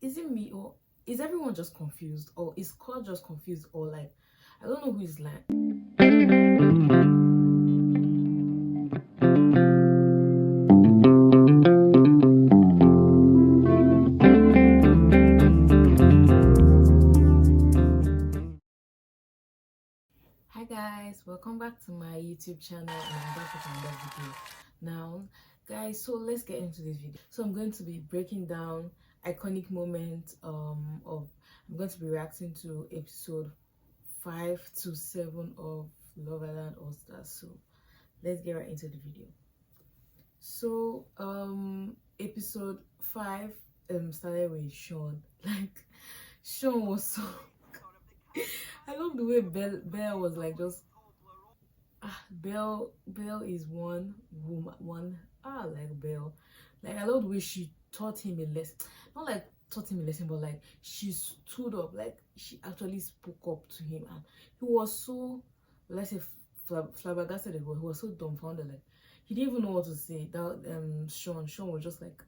is it me, or is everyone just confused, or is Scott just confused, or like I don't know who is lying. Hi guys, welcome back to my YouTube channel, and I'm back with another video now. Guys, so let's get into this video. So I'm going to be breaking down iconic moments I'm going to be reacting to episode 5 to 7 of Love Island All Stars. So let's get right into the video. So episode 5 started with Sean. Like, Sean was so I love the way Belle was like just Belle is one woman, like Belle. Like, I love the way she taught him a lesson. Not like taught him a lesson, but like she stood up, like she actually spoke up to him, and he was so, let's say, flabbergasted. He was so dumbfounded, like he didn't even know what to say. That Sean was just like,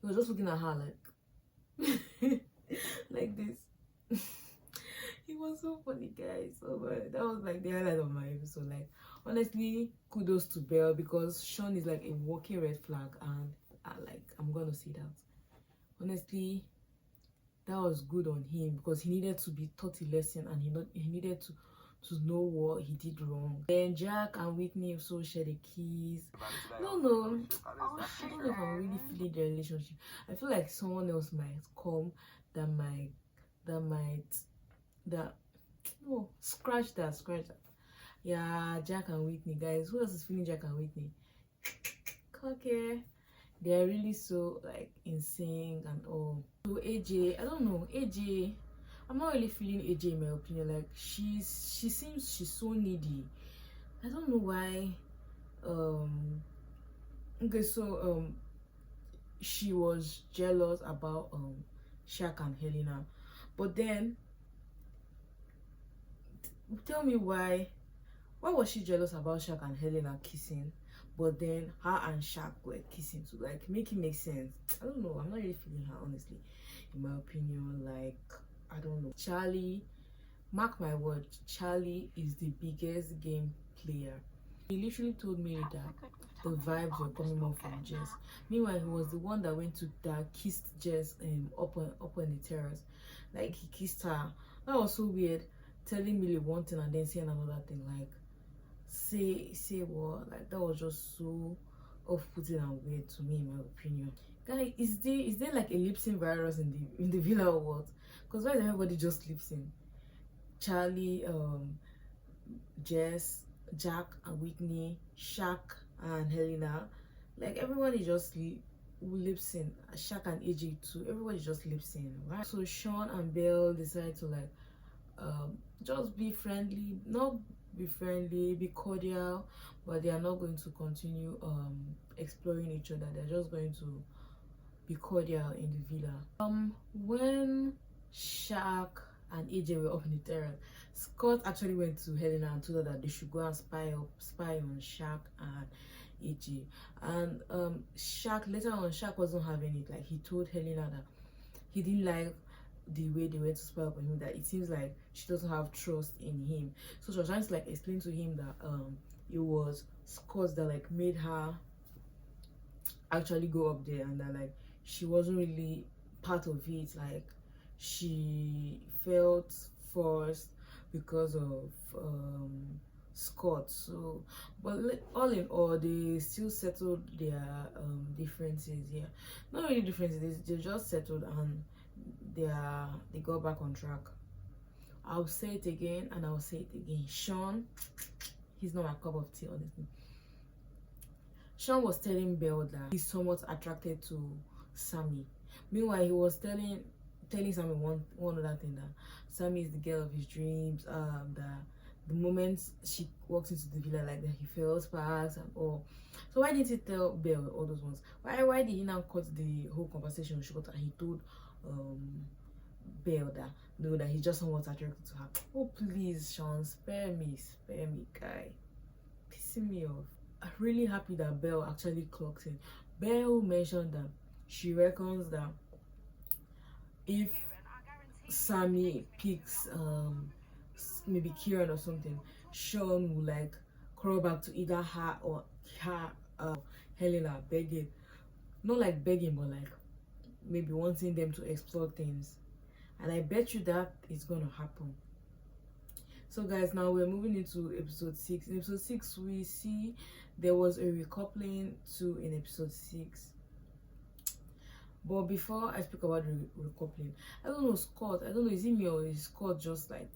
he was just looking at her like like this. It was so funny, guys. So that was like the highlight of my episode. Like, honestly, kudos to Belle, because Sean is like a walking red flag, and I'm gonna say that. Honestly, that was good on him, because he needed to be taught a lesson, and he needed to know what he did wrong. Then Jack and Whitney also share the keys. No, I don't know if I'm really feeling the relationship. I feel like someone else might come that no, scratch that. Yeah, Jack and Whitney, guys. Who else is feeling Jack and Whitney? Okay, they're really so like in sync and all. So AJ, I don't know, AJ, I'm not really feeling AJ in my opinion. Like, she seems she's so needy. I don't know why. Okay, so she was jealous about Shaq and Helena, but then tell me why was she jealous about Shaq and Helena kissing, but then her and Shaq were kissing too? Like, make it make sense. I don't know, I'm not really feeling her, honestly, in my opinion. Like, I don't know. Charlie, mark my word, Charlie is the biggest game player. He literally told me that the vibes were coming more from Jess. Meanwhile, he was the one that kissed Jess up on the terrace. Like, he kissed her. That was so weird, telling Millie one thing and then saying another thing. Like, say what? Like, that was just so off-putting and weird to me, in my opinion. Guys, is there like a lip sync virus in the villa or what? Because why is everybody just lip sync? Charlie, Jess, Jack and Whitney, Shaq and Helena, like everybody just lip sync. Shaq and AJ too, everybody just lip sync, right? So Sean and Belle decided to like just be friendly, not be friendly, be cordial, but they are not going to continue exploring each other. They're just going to be cordial in the villa. When Shaq and AJ were up in the terrace, Scott actually went to Helena and told her that they should go and spy on Shaq and AJ. And later on, Shaq wasn't having it. Like, he told Helena that he didn't like the way they went to spy up on him, that it seems like she doesn't have trust in him. So she was trying to like explain to him that it was Scott that like made her actually go up there, and that like she wasn't really part of it. Like, she felt forced because of Scott. So, but all in all, they still settled their differences. Yeah, not really differences, they just settled, and they got back on track. I'll say it again and I'll say it again. Sean, he's not my cup of tea, honestly. Sean was telling Belle that he's somewhat attracted to Sammy. Meanwhile, he was telling Sammy one other thing, that Sammy is the girl of his dreams. That the moment she walks into the villa, like that, he felt sparks and all. So why didn't he tell Belle all those ones? Why did he now cut the whole conversation short and he told Belle that no, that he's just somewhat attracted to her? Oh please, Sean, spare me, guy. Pissing me off. I'm really happy that Belle actually clocked in. Belle mentioned that she reckons that if Sammy picks maybe Kieran or something, Sean will like crawl back to either her or her Helena begging, not like begging, but like maybe wanting them to explore things. And I bet you that is gonna happen. So guys, now we're moving into episode 6. In episode 6 we see there was a recoupling too in episode 6. But before I speak about the recoupling, I don't know, Scott, I don't know, is it me or is Scott just like,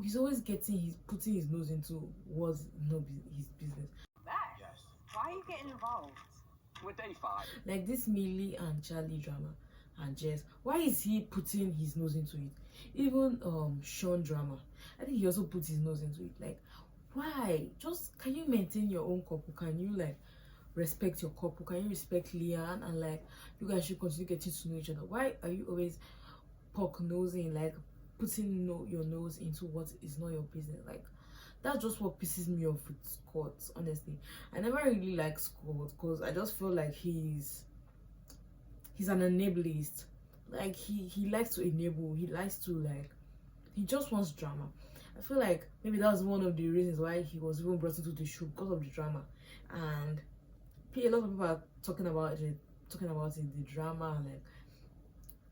he's always putting his nose into what's not his business. Yes. Why are you getting involved? We're day 5. Like this Millie and Charlie drama and Jess, why is he putting his nose into it? Even Sean drama, I think he also puts his nose into it. Like, why? Just, can you maintain your own couple? Can you like respect your couple? Can you respect Leanne? And like, you guys should continue getting to know each other. Why are you always poke nosing, like putting your nose into what is not your business? Like, that's just what pisses me off with Scott. Honestly, I never really like Scott because I just feel like he's an enablerist. Like he likes to enable, he likes to like, he just wants drama. I feel like maybe that was one of the reasons why he was even brought into the show, because of the drama. And a lot of people are talking about it, the drama, like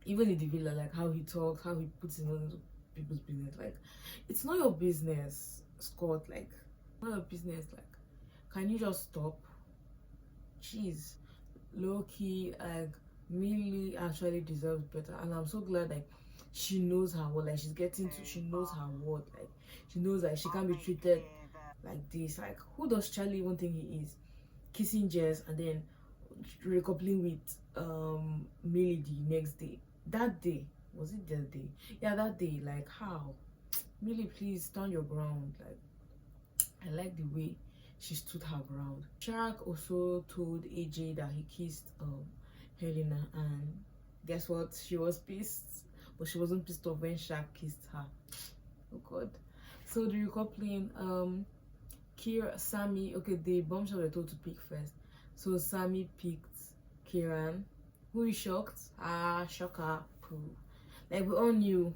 even in the villa, like how he talks, how he puts his nose into people's business. Like, it's not your business, Scott. Like, not your business. Like, can you just stop? Jeez, low key, like Millie actually deserves better, and I'm so glad like she knows her worth. Like, she knows her worth. Like, she knows that she can't be treated like this. Like, who does Charlie even think he is? Kissing Jess and then recoupling with Millie the next day. That day, was it that day? Yeah, that day. Like, how? Millie, please stand your ground. Like, I like the way she stood her ground. Shaq also told AJ that he kissed Helena, and guess what? She was pissed, but she wasn't pissed off when Shaq kissed her. Oh god. So the recoupling, Sammy, okay, the bombshell were told to pick first. So Sammy picked Kieran. Who is shocked? Ah, shocker. Pooh. Like, we all knew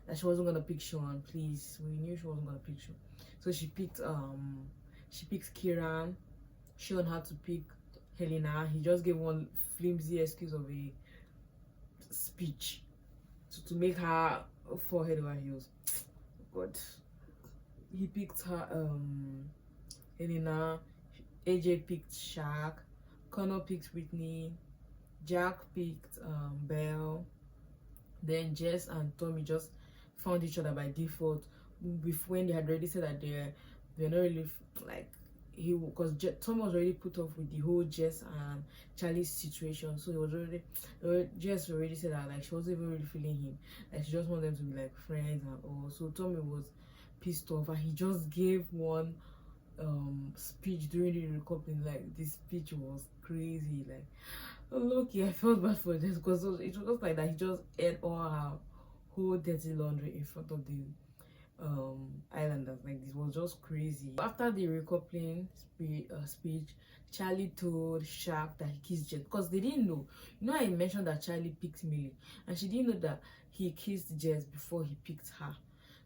that she wasn't gonna pick Sean, please. We knew she wasn't gonna pick Sean. So she picked Kieran. Sean had to pick Helena. He just gave one flimsy excuse of a speech to make her fall head over heels. God. He picked her Helena. AJ picked Shaq. Connor picked Whitney. Jack picked Belle. Then Jess and Tommy just found each other by default, when they had already said that they're not really like, because Tommy was already put off with the whole Jess and Charlie's situation. So Jess already said that like she wasn't even really feeling him, like she just wanted them to be like friends and all. So Tommy was pissed off, and he just gave one speech during the recoupling. Like, this speech was crazy. Like, look, I felt bad for this because it was just like that he just aired all her whole dirty laundry in front of the islanders. Like, this was just crazy. After the recoupling speech, Charlie told Shaq that he kissed Jess, because they didn't know. You know, I mentioned that Charlie picked Millie, and she didn't know that he kissed Jess before he picked her.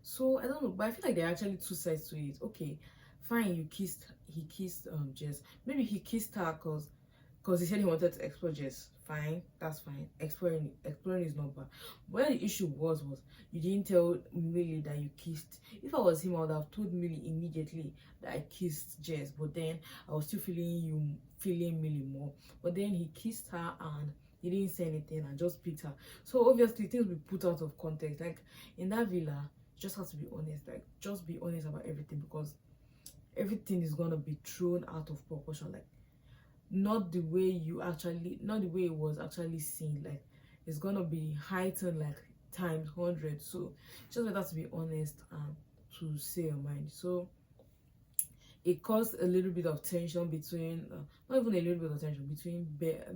So I don't know, but I feel like there are actually two sides to it. Okay, fine, he kissed Jess. Maybe he kissed her because he said he wanted to explore Jess. Fine, that's fine. Exploring is not bad. But the issue was you didn't tell Millie that you kissed. If I was him, I would have told Millie immediately that I kissed Jess. But then I was still feeling Millie more. But then he kissed her and he didn't say anything and just picked her. So obviously things will be put out of context. Like, in that villa, you just have to be honest. Like, just be honest about everything, because everything is gonna be thrown out of proportion. Like, not the way it was actually seen. Like, it's gonna be heightened like times 100. So just better to be honest and to say your mind. So it caused a little bit of tension between not even a little bit of tension between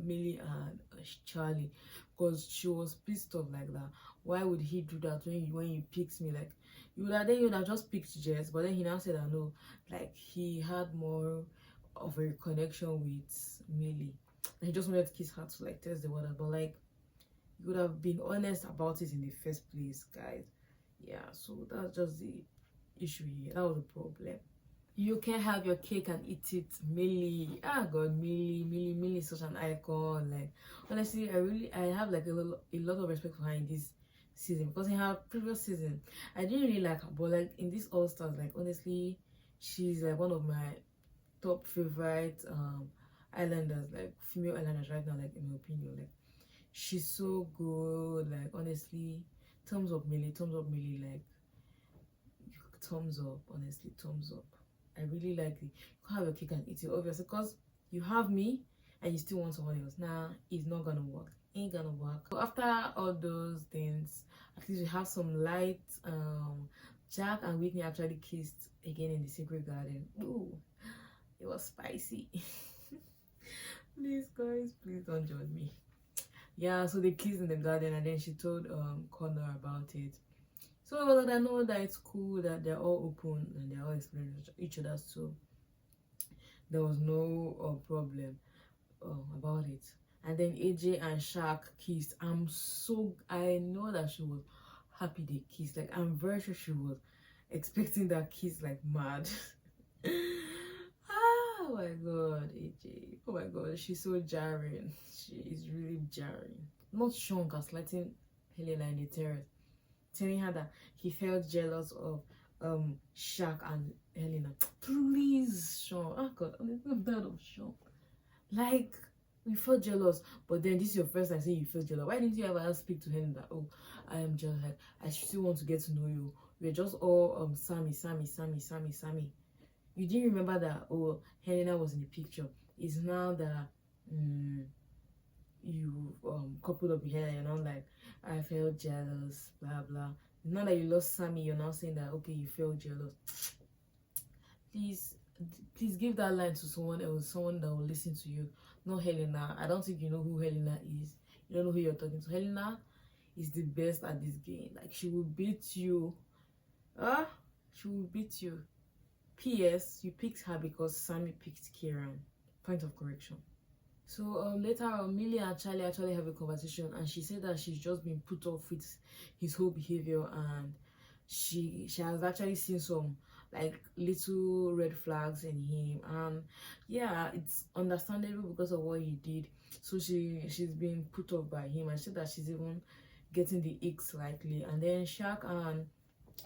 Millie and Charlie, because she was pissed off like that. Why would he do that when you picked me? Like, you would have just picked Jess. But then he now said that no, like, he had more of a connection with Millie, and he just wanted to kiss her to like test the water. But like, you would have been honest about it in the first place, guys. Yeah, so that's just the issue here. That was the problem. You can have your cake and eat it. Millie, ah god, Millie is such an icon. Like, honestly, I have like a lot of respect for her in this season, because in her previous season I didn't really like her, but like in this All Stars, like honestly, she's like one of my top favorite islanders, like female islanders right now, like in my opinion. Like, she's so good. Like, honestly, thumbs up Millie, like thumbs up, honestly, thumbs up. I really like it. You can have your cake and eat it, obviously, because you have me and you still want someone else. Nah, it's not gonna work. Ain't gonna work. So after all those things, at least we have some light. Jack and Whitney actually kissed again in the secret garden. Ooh, it was spicy. Please, guys, please don't judge me. Yeah, so they kissed in the garden, and then she told Connor about it. So it was like, I know that it's cool that they're all open and they're all explaining each other, so there was no problem about it. And then AJ and Shaq kissed. I know that she was happy they kissed. Like, I'm very sure she was expecting that kiss like mad. Oh my god, AJ. Oh my god, she's so jarring. She is really jarring. Not Sean gaslighting Helena in the terrace, telling her that he felt jealous of Shaq and Helena. Please, Sean. Oh god, I'm tired of Sean. Like, we felt jealous, but then this is your first time saying you feel jealous. Why didn't you ever speak to Helena that, oh, I am jealous, like I still want to get to know you? We're just all Sammy. You didn't remember that, oh, Helena was in the picture. It's now that you coupled up with her, you're not like, I felt jealous, blah blah. Now that you lost Sammy, you're now saying that, okay, you felt jealous. Please give that line to someone else, someone that will listen to you, not Helena. I don't think you know who Helena is. You don't know who you're talking to. Helena is the best at this game. Like, she will beat you. She will beat you. P.S. You picked her because Sammy picked Kieran. Point of correction. So later on, Millie and Charlie actually have a conversation, and she said that she's just been put off with his whole behavior, and she has actually seen some like little red flags in him, and yeah, it's understandable because of what he did. So she's been put off by him, and she said that she's even getting the ick slightly. And then Shaq and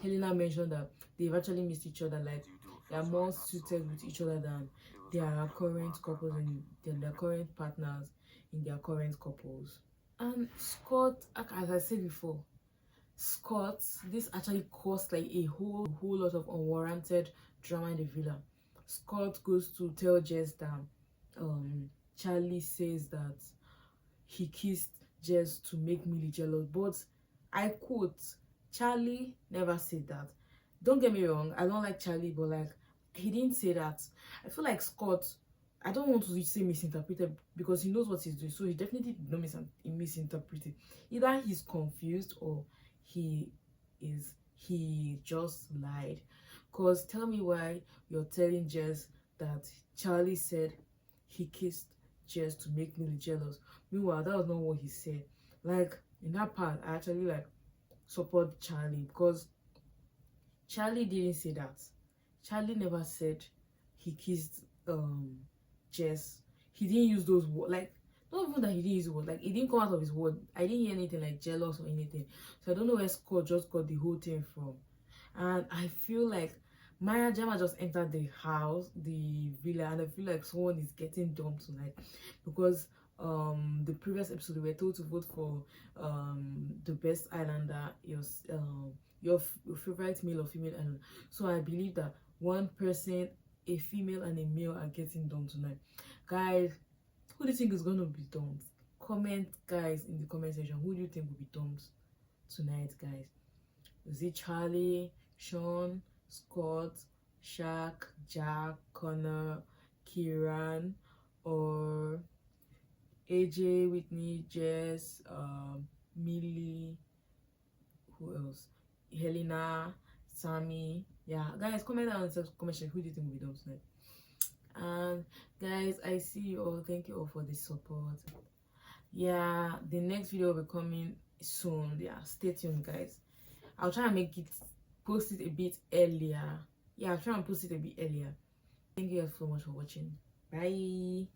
Helena mentioned that they've actually missed each other, like they are more suited with each other than their current couples and their current partners in their current couples. And Scott, as I said before, Scott, this actually caused like a whole lot of unwarranted drama in the villa. Scott goes to tell Jess that Charlie says that he kissed Jess to make Millie jealous, but I quote, Charlie never said that. Don't get me wrong, I don't like Charlie, but like, he didn't say that. I feel like Scott, I don't want to say misinterpreted, because he knows what he's doing, so he definitely did not misinterpret it. Either he's confused or he just lied. Because tell me why you're telling Jess that Charlie said he kissed Jess to make Millie jealous. Meanwhile, that was not what he said. Like, in that part, I actually like support Charlie, because Charlie didn't say that. Charlie never said he kissed Jess. He didn't use those words. Like, not even that he didn't use the word. Like, it didn't come out of his word. I didn't hear anything like jealous or anything. So I don't know where Scott just got the whole thing from. And I feel like Maya Jama just entered the house, the villa, and I feel like someone is getting dumped tonight, because the previous episode we were told to vote for the best islander, your favorite male or female islander. So I believe that one person, a female and a male, are getting dumped tonight. Guys, who do you think is going to be dumped? Comment, guys, in the comment section. Who do you think will be dumped tonight, guys? Is it Charlie, Sean, Scott, Shaq, Jack, Connor, Kieran, or AJ, Whitney, Jess, Millie, who else? Helena, Sammy. Yeah, guys, comment down in the comment section. Who do you think will be dumped tonight? And guys, I see you all. Thank you all for the support. Yeah, the next video will be coming soon. Yeah, stay tuned, guys. I'll try and post it a bit earlier. Yeah, I'll try and post it a bit earlier. Thank you guys so much for watching. Bye.